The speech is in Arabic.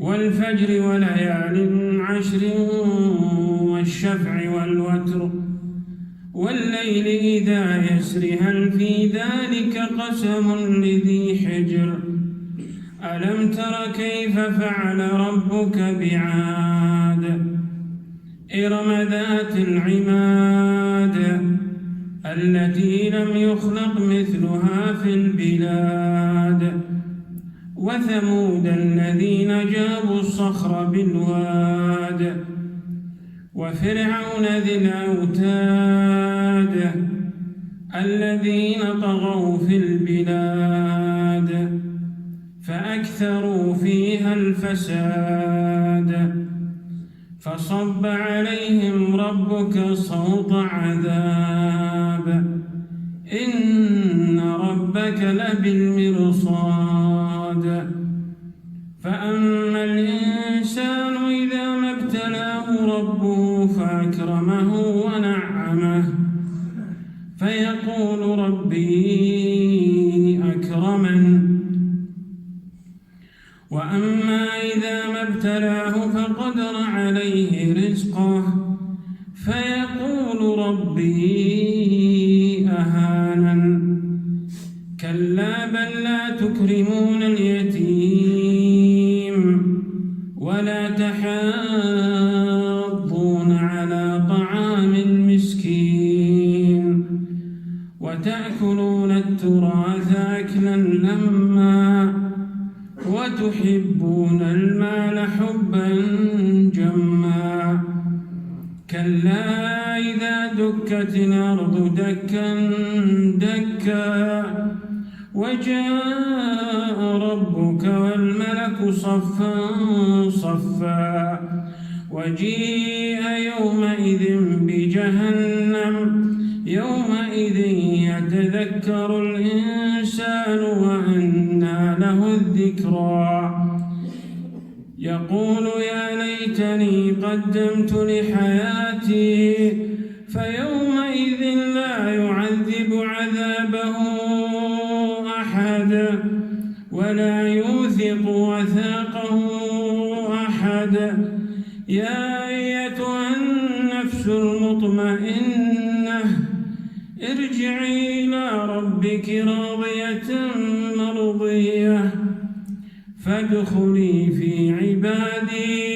والفجر وليال عشر والشفع والوتر والليل إذا يسر هل في ذلك قسم لذي حجر ألم تر كيف فعل ربك بعاد إرم ذات العماد التي لم يخلق مثلها في البلاد وثمود الذين جابوا الصخر بالواد وفرعون ذي الأوتاد الذين طغوا في البلاد فأكثروا فيها الفساد فصب عليهم ربك صوت عذاب إن ربك لبالمرصاد فأما الإنسان إذا ما ابتلاه ربه فأكرمه ونعمه فيقول ربي أكرمن وأما إذا ما ابتلاه فقدر عليه رزقه فيقول ربي أهانن كلا بل لا تكرمون اليتيم ولا تحاضون على طعام المسكين وتأكلون التراث أكلا لما وتحبون المال حبا جما كلا إذا دكت الأرض دكا دكا وجاء ربك والملك صفا صفا وجيء يومئذ بجهنم يومئذ يتذكر الإنسان وأنى له الذكرى يقول يا ليتني قدمت لحياتي فيومئذ لا يعذب عذابه أحد ولا يوثق وثاقه أحد يا أيتها النفس المطمئنة ارجعي إلى ربك راضية مرضية فادخلي في عبادي